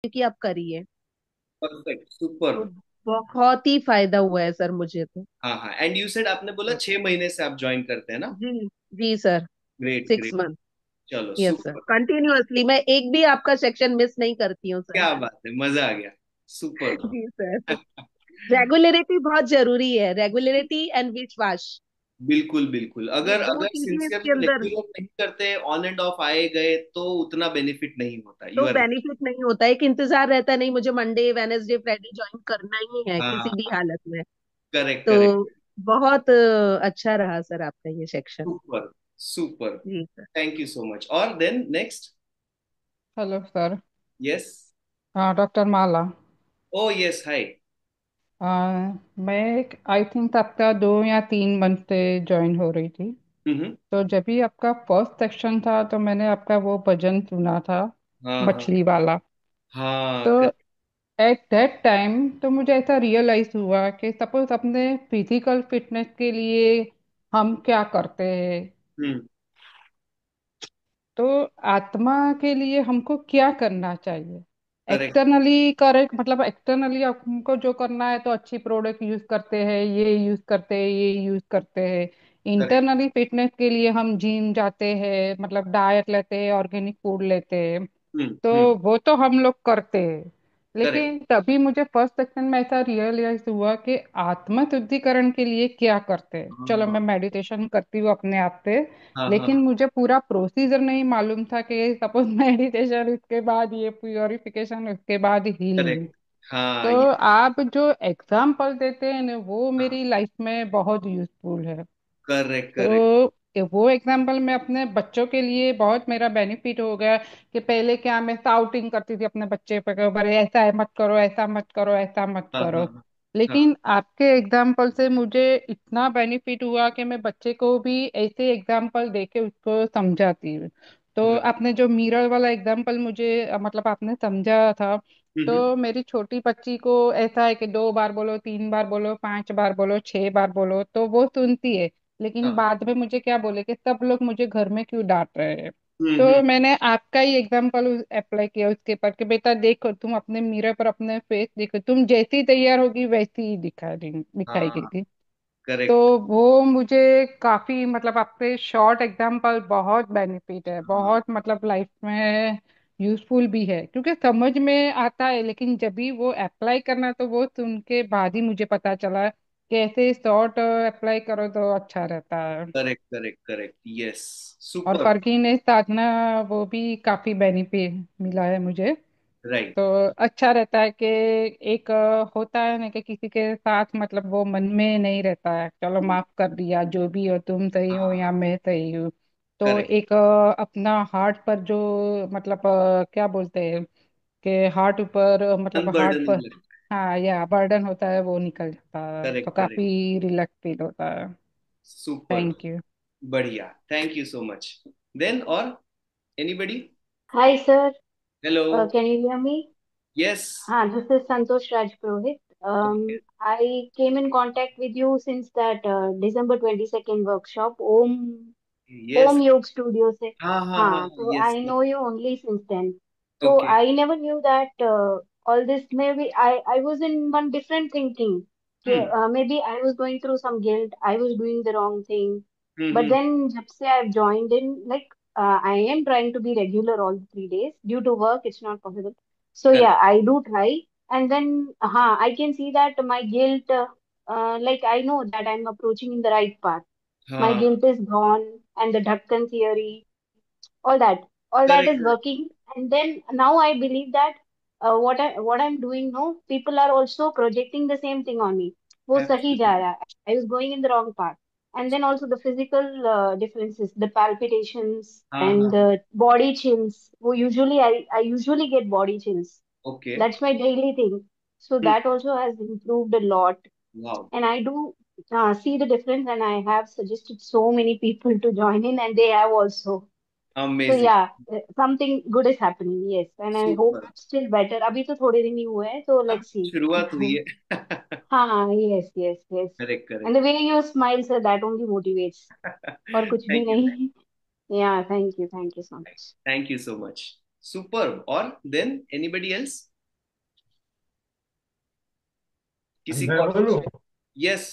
कि आप करिए। Perfect, super. तो बहुत ही फायदा हुआ है सर मुझे तो। हाँ हाँ, एंड यू सेड, आपने बोला 6 महीने से आप ज्वाइन करते हैं ना? जी जी सर। Great 6 great. मंथ। चलो यस सर, सुपर। कंटिन्यूअसली मैं एक भी आपका सेक्शन मिस नहीं करती हूँ सर। क्या बात है, मजा आ गया। सुपर। जी सर। रेगुलरिटी बहुत जरूरी है, रेगुलरिटी एंड विश्वास। बिल्कुल बिल्कुल, ये अगर दो अगर चीजें इसके सिंसियरली अंदर। रेगुलर नहीं करते, ऑन एंड ऑफ आए गए, तो उतना बेनिफिट नहीं होता। यू तो आर। बेनिफिट नहीं होता, एक इंतजार रहता है, नहीं मुझे मंडे वेनेसडे फ्राइडे ज्वाइन करना ही है किसी भी हाँ, हालत में। करेक्ट तो करेक्ट। बहुत अच्छा रहा सर आपका ये सेक्शन। Super super. जी sir. Thank you so much. और then next. Hello sir. Yes. हाँ, doctor Mala. Oh yes, hi. मैं आई थिंक आपका 2 या 3 मंथ से ज्वाइन हो रही थी। हम्म। तो जब भी आपका फर्स्ट सेक्शन था तो मैंने आपका वो भजन सुना था, हाँ हाँ मछली वाला। हाँ, तो एट दैट टाइम तो मुझे ऐसा रियलाइज हुआ कि सपोज अपने फिजिकल फिटनेस के लिए हम क्या करते हैं, हम्म। तो आत्मा के लिए हमको क्या करना चाहिए। करेक्ट एक्सटर्नली करे, मतलब एक्सटर्नली हमको जो करना है तो अच्छी प्रोडक्ट यूज करते हैं, ये यूज करते हैं, ये यूज करते हैं। करेक्ट। इंटरनली फिटनेस के लिए हम जिम जाते हैं, मतलब डाइट लेते हैं, ऑर्गेनिक फूड लेते हैं। हम्म। तो वो तो हम लोग करते हैं, करेक्ट। लेकिन तभी मुझे फर्स्ट सेक्शन में ऐसा रियलाइज हुआ कि आत्म शुद्धिकरण के लिए क्या करते हैं। चलो, मैं हाँ मेडिटेशन करती हूँ अपने आप पे, हाँ हाँ। लेकिन मुझे पूरा प्रोसीजर नहीं मालूम था कि सपोज मेडिटेशन उसके बाद ये प्योरिफिकेशन उसके बाद हीलिंग। करेक्ट। हाँ तो ये। आप जो एग्जाम्पल देते हैं ना, वो हाँ, मेरी लाइफ में बहुत यूजफुल है। Correct correct. तो वो एग्जाम्पल मैं अपने बच्चों के लिए बहुत मेरा बेनिफिट हो गया। कि पहले क्या मैं साउटिंग करती थी अपने बच्चे पे, अरे ऐसा है मत करो, ऐसा मत करो, ऐसा मत हाँ हाँ करो। हाँ हाँ। लेकिन आपके एग्जाम्पल से मुझे इतना बेनिफिट हुआ कि मैं बच्चे को भी ऐसे एग्जाम्पल देके उसको समझाती हूँ। तो right। आपने जो मिरर वाला एग्जाम्पल मुझे मतलब आपने समझा था, हम्म। तो मेरी छोटी बच्ची को ऐसा है कि 2 बार बोलो, 3 बार बोलो, 5 बार बोलो, 6 बार बोलो, तो वो सुनती है। लेकिन हाँ। बाद में मुझे क्या बोले कि सब लोग मुझे घर में क्यों डांट रहे हैं। हम्म। तो मैंने आपका ही एग्जाम्पल अप्लाई किया उसके पर कि बेटा देखो, तुम अपने मिरर पर अपने फेस देखो, तुम जैसी तैयार होगी वैसी ही दिखाई हाँ, देगी। तो करेक्ट। वो मुझे काफी, मतलब आपके शॉर्ट एग्जाम्पल बहुत बेनिफिट है, हाँ, बहुत मतलब लाइफ में यूजफुल भी है, क्योंकि समझ में आता है, लेकिन जब भी वो अप्लाई करना तो वो सुन के बाद ही मुझे पता चला कि ऐसे शॉर्ट अप्लाई करो तो अच्छा रहता है। Correct correct correct, yes. और सुपर। फॉरगिवनेस साधना, वो भी काफी बेनिफिट मिला है मुझे। राइट। तो अच्छा रहता है कि एक होता है ना कि किसी के साथ मतलब वो मन में नहीं रहता है, चलो माफ कर दिया, जो भी हो, तुम सही हो या हाँ, मैं सही हूँ। तो करेक्ट। एक अपना हार्ट पर जो, मतलब क्या बोलते हैं कि हार्ट ऊपर मतलब हार्ट अनबर्डनिंग पर, लगता है। हाँ, या बर्डन होता है वो निकल जाता है, तो करेक्ट करेक्ट। काफी रिलैक्स फील होता है। सुपर। Thank you. बढ़िया, thank you so much. Then और anybody? Hi, sir. Hello. Can you hear me? Yes. This is Santosh Raj Purohit. Okay. I came in contact with you since that December 22nd workshop, yes. Om Yog Studio से. हाँ हाँ हाँ हाँ, हाँ, so yes. I know you only since then. So okay. I never knew that all this, maybe I was in one different thinking. कि, हम्म maybe I was going through some guilt. I was doing the wrong thing. But hmm. then जब से I've joined in, like I am trying to be regular all the 3 days. Due to work, it's not possible. So correct. yeah, I do try. And then I can see that my guilt, like I know that I'm approaching in the right path. My हाँ, guilt is gone, and the Dhakkan theory, all that, all that correct is correct. working. And then now I believe that what I'm doing now, people are also projecting the same thing on me. वो सही जा absolutely. रहा है. I was going in the wrong path. And then also the physical differences, the palpitations हाँ हाँ and the हाँ। body chills. वो usually I usually get body chills. Okay. That's my daily thing. So that also has improved a lot. Wow. And I do see the difference, and I have suggested so many people to join in, and they have also. So amazing. yeah, something good is happening. Yes, and I hope super. still better. अभी तो थोड़े दिन ही हुए हैं, so अब let's see. शुरुआत हुई है। हाँ, yes, yes, yes. Correct And the correct. way you smile, sir, that only motivates. और कुछ भी थैंक यू। नहीं. Yeah, thank you so much. Thank you so much. Super. और देन एनीबडी एल्स? किसी मैं को? बोलूं? यस।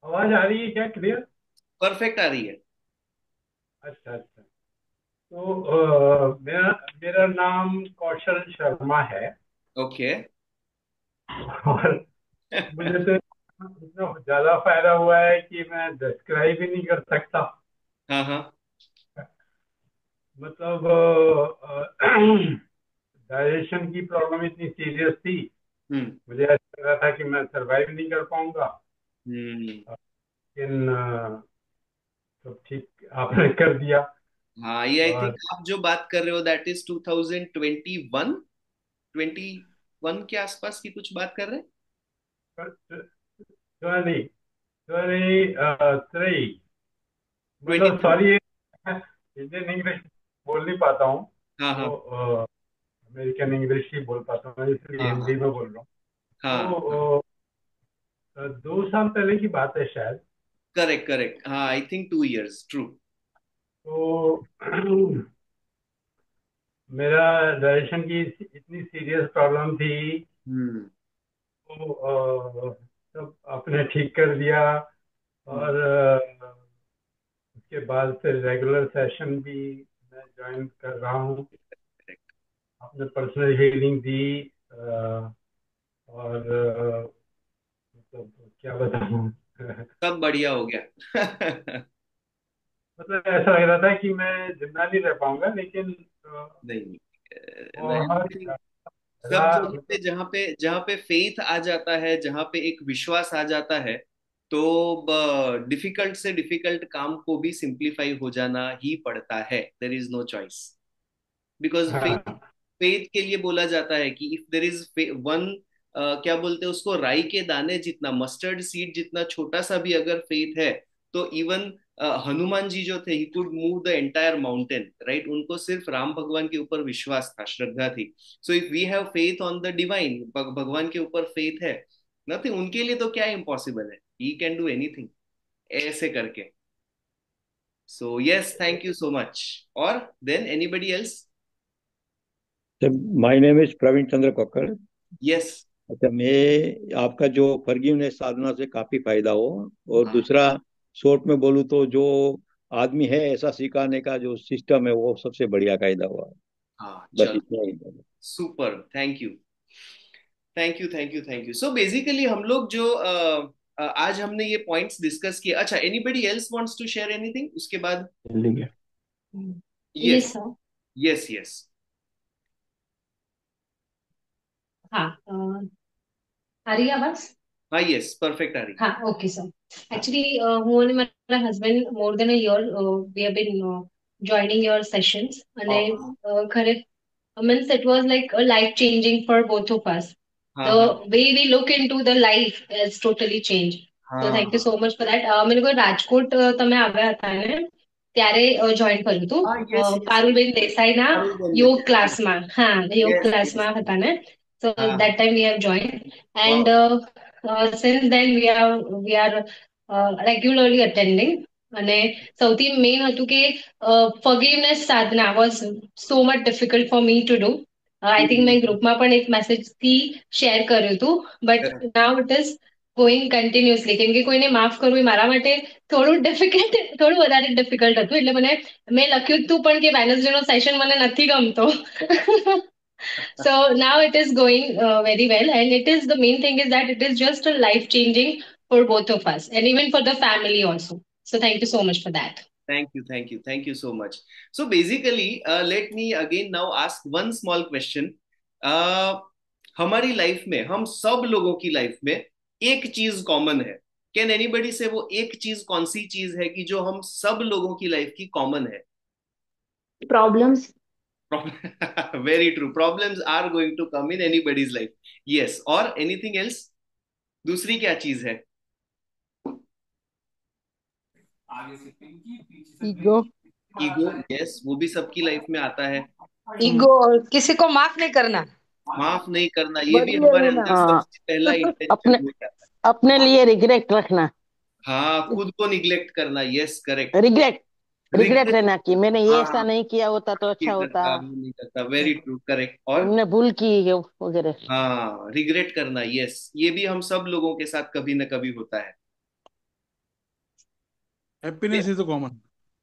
आवाज आ रही है क्या क्लियर? परफेक्ट आ रही है। अच्छा अच्छा। तो मेरा मेरा नाम कौशल शर्मा है। ओके। और मुझे तो इतना ज्यादा फायदा हुआ है कि मैं डिस्क्राइब ही नहीं कर सकता। हाँ हाँ। मतलब डाइजेशन की प्रॉब्लम इतनी सीरियस थी, हम्म मुझे ऐसा लग रहा था कि मैं सरवाइव नहीं कर पाऊंगा। हम्म। लेकिन सब ठीक आपने कर दिया। हाँ, ये आई थिंक और आप जो बात कर रहे हो दैट इज 2021, 21 के आसपास की कुछ बात कर रहे हैं। 20 23, ट्वेंटी मतलब थ्री सॉरी, इंडियन इंग्लिश बोल नहीं पाता हूँ, हाँ हाँ तो अमेरिकन इंग्लिश ही बोल पाता हूँ, इसलिए हाँ हाँ हिंदी में बोल रहा हूँ। हाँ। तो 2 साल पहले की बात है शायद। करेक्ट करेक्ट, हाँ, आई थिंक 2 years, ट्रू। तो मेरा डाइजेशन की इतनी सीरियस प्रॉब्लम थी, हम्म तो सब आपने ठीक कर दिया। हम्म। और उसके बाद फिर रेगुलर सेशन भी मैं ज्वाइन कर रहा हूँ। आपने पर्सनल हीलिंग दी। और मतलब क्या बताऊँ। सब बढ़िया हो गया। मतलब ऐसा लग रहा था कि मैं जिंदा नहीं रह पाऊंगा, लेकिन नहीं, बहुत नहीं, सब रा- जगह पे मतलब जहाँ पे फेथ आ जाता है, जहाँ पे एक विश्वास आ जाता है, तो डिफिकल्ट से डिफिकल्ट काम को भी सिंप्लीफाई हो जाना ही पड़ता है। There is no choice. Because faith हाँ फेथ के लिए बोला जाता है कि इफ देर इज वन, क्या बोलते हैं उसको, राई के दाने जितना, मस्टर्ड सीड जितना छोटा सा भी अगर फेथ है, तो इवन हनुमान जी जो थे, he could move the entire mountain, right. उनको सिर्फ राम भगवान के ऊपर विश्वास था, श्रद्धा थी। So if we have faith on the divine, भगवान के ऊपर फेथ है, नथिंग, उनके लिए तो क्या इम्पॉसिबल है, ही कैन डू एनीथिंग, ऐसे करके। So yes, thank you so much. और then anybody else? My name is Praveen Chandra Kakkar. Yes. अच्छा, मैं आपका जो फॉरगिवनेस साधना से काफी फायदा हो। और दूसरा, शॉर्ट में बोलूँ तो जो आदमी है ऐसा सिखाने का जो सिस्टम है वो सबसे बढ़िया कायदा हुआ। हाँ, बस चलो, इतना ही। Super, thank you thank you thank you thank you. So basically हम लोग जो आज हमने ये पॉइंट्स डिस्कस किए। अच्छा, anybody else wants to share anything उसके बाद? ठीक है। Yes Yes, sir. Yes yes. हाँ, आ रही है आवाज? हाँ, यस, परफेक्ट आ रही। हाँ, okay, sir. Actually, who and my husband more than a year, we have been joining your sessions, and हाँ correct, means it was like a life changing for both of us. हाँ The हाँ way we look into the life has totally changed. So thank you हाँ so much for that. મેં કોઈ રાજકોટ તમે આવ્યા હતા ને ત્યારે જોઈન કર્યું હતું हाँ, यस यस यस। પારુલબેન દેસાઈના पारुल बहन ने યોગ थे, हाँ। ક્લાસમાં. હા, યોગ यस यस। ક્લાસમાં હતા ને. So हाँ that हाँ। time we have joined, and वाह। since then we are regularly attending. અને સૌથી મેઇન હતું કે forgiveness sadhana was so much difficult for me to do. I think મેં ગ્રુપમાં પણ એક મેસેજથી શેર કર્યું હતું, but now it is going continuously, કેમ કે કોઈને માફ કરવું એ મારા માટે થોડું ડિફિકલ્ટ, થોડું વધારે ડિફિકલ્ટ હતું. એટલે મને મેં લખ્યું હતું પણ કે વેનસડે નો સેશન મને નથી ગમતો. So now it is going very well, and it is the main thing is that it is just a life changing for both of us and even for the family also. So thank you so much for that. Thank you so much. So basically let me again now ask one small question. हमारी life में, हम सब लोगों की life में एक चीज common है। कैन एनीबडी से वो एक चीज कौन सी चीज है कि जो हम सब लोगों की लाइफ की कॉमन है? Problems. Very true, problems are going to come in anybody's life. Yes, और एनीथिंग एल्स? दूसरी क्या चीज है? ईगो। ईगो, यस, वो भी सबकी लाइफ में आता है। ईगो, और किसी को माफ नहीं करना, माफ नहीं करना, ये भी बदले हमारे लेना। अंदर हाँ, सबसे पहला इंटेंशन अपने हो जाता है। अपने लिए रिग्रेट रखना। हाँ, खुद को निग्लेक्ट करना, yes correct. Regret, regret regret. रहना कि मैंने ये ऐसा हाँ, नहीं किया होता तो ये अच्छा होता। करता वो नहीं करता, वेरी ट्रू, करेक्ट। और हमने भूल की है वगैरह। हाँ, रिग्रेट करना, यस, ये भी हम सब लोगों के साथ कभी ना कभी होता है। Happiness is common.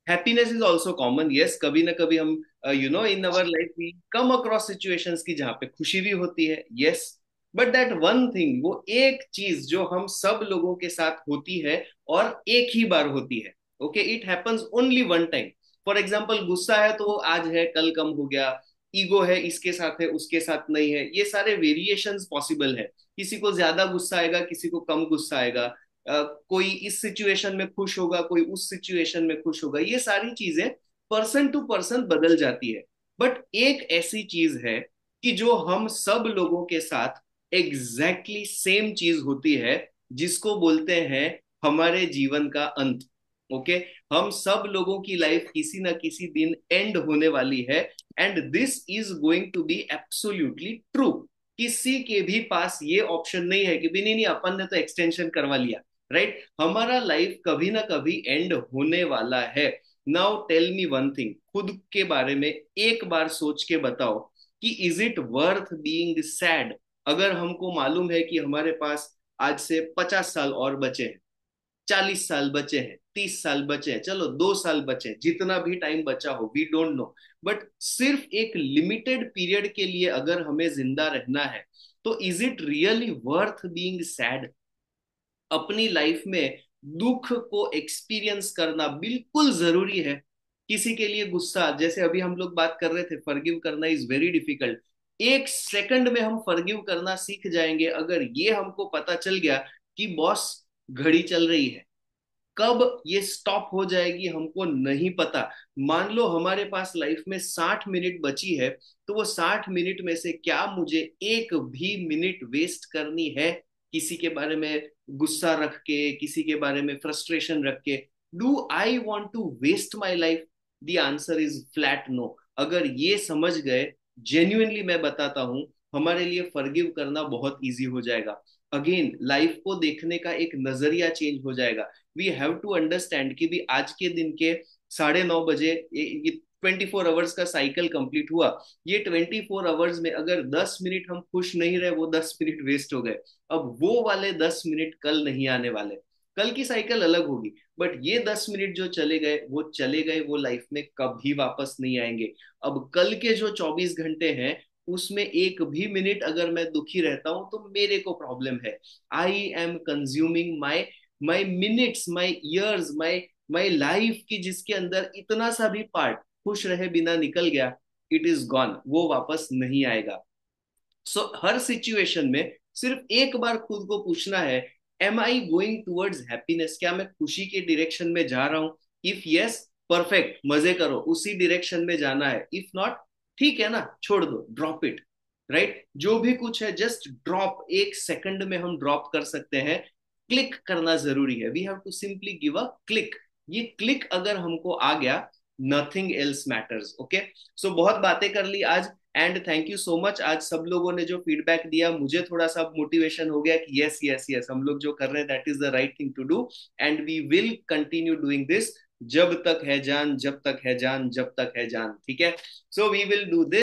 Happiness is also common, yes, कभी ना कभी हम in our life we come across situations की जहाँ पे खुशी भी होती है, yes. But that one thing, वो एक चीज जो हम सब लोगों के साथ होती है और एक ही बार होती है, okay, it happens only one time. For example, गुस्सा है तो वो आज है कल कम हो गया, ईगो है इसके साथ है उसके साथ नहीं है, ये सारे वेरिएशंस पॉसिबल है। किसी को ज्यादा गुस्सा आएगा, किसी को कम गुस्सा आएगा, कोई इस सिचुएशन में खुश होगा, कोई उस सिचुएशन में खुश होगा, ये सारी चीजें पर्सन टू पर्सन बदल जाती है। बट एक ऐसी चीज है कि जो हम सब लोगों के साथ एग्जैक्टली सेम चीज होती है, जिसको बोलते हैं हमारे जीवन का अंत, ओके। हम सब लोगों की लाइफ किसी ना किसी दिन एंड होने वाली है, and this is going to be absolutely true. किसी के भी पास ये ऑप्शन नहीं है कि भी नहीं नहीं अपन ने तो एक्सटेंशन करवा लिया, राइट। हमारा लाइफ कभी ना कभी एंड होने वाला है। Now tell me one thing, खुद के बारे में एक बार सोच के बताओ कि is it worth being sad, अगर हमको मालूम है कि हमारे पास आज से 50 साल और बचे हैं, 40 साल बचे हैं, 30 साल बचे हैं, चलो 2 साल बचे हैं, जितना भी टाइम बचा हो, वी डोंट नो, बट सिर्फ एक लिमिटेड पीरियड के लिए अगर हमें जिंदा रहना है, तो is it really worth being sad? अपनी लाइफ में दुख को एक्सपीरियंस करना बिल्कुल जरूरी है। किसी के लिए गुस्सा, जैसे अभी हम लोग बात कर रहे थे, फॉरगिव करना इज वेरी डिफिकल्ट। 1 सेकंड में हम फॉरगिव करना सीख जाएंगे अगर ये हमको पता चल गया कि बॉस, घड़ी चल रही है, कब ये स्टॉप हो जाएगी हमको नहीं पता। मान लो हमारे पास लाइफ में 60 मिनट बची है, तो वो 60 मिनट में से क्या मुझे एक भी मिनट वेस्ट करनी है किसी के बारे में गुस्सा रख के, किसी के बारे में फ्रस्ट्रेशन रख के? Do I want to waste my life? The answer is flat no. अगर ये समझ गए, जेन्युइनली मैं बताता हूं, हमारे लिए फॉरगिव करना बहुत इजी हो जाएगा। अगेन, लाइफ को देखने का एक नजरिया चेंज हो जाएगा। वी हैव टू अंडरस्टैंड कि भी आज के दिन के 9:30 बजे ये 24 आवर्स का साइकिल कंप्लीट हुआ। ये 24 आवर्स में अगर 10 मिनट हम खुश नहीं रहे, वो 10 मिनट वेस्ट हो गए। अब वो वाले 10 मिनट कल नहीं आने वाले, कल की साइकिल अलग होगी, बट ये 10 मिनट जो चले गए वो चले गए, वो लाइफ में कभी वापस नहीं आएंगे। अब कल के जो 24 घंटे हैं, उसमें एक भी मिनट अगर मैं दुखी रहता हूं तो मेरे को प्रॉब्लम है। I am consuming my my minutes, my years, my my life की, जिसके अंदर इतना सा भी पार्ट खुश रहे बिना निकल गया, इट इज गॉन, वो वापस नहीं आएगा। सो हर सिचुएशन में सिर्फ एक बार खुद को पूछना है, am I going towards happiness? क्या मैं खुशी के डायरेक्शन में जा रहा हूं? इफ यस, परफेक्ट, मजे करो, उसी डायरेक्शन में जाना है। इफ नॉट, ठीक है ना, छोड़ दो, ड्रॉप इट, राइट। जो भी कुछ है जस्ट ड्रॉप, 1 सेकंड में हम ड्रॉप कर सकते हैं। क्लिक करना जरूरी है, we have to simply give a click. ये क्लिक अगर हमको आ गया, nothing else matters, okay. So बहुत बातें कर ली आज, and thank you so much. आज सब लोगों ने जो फीडबैक दिया, मुझे थोड़ा सा मोटिवेशन हो गया कि यस यस यस, हम लोग जो कर रहे हैं that is the right thing to do, and we will continue doing this जब तक है जान, जब तक है जान, जब तक है जान, ठीक है। So we will do this.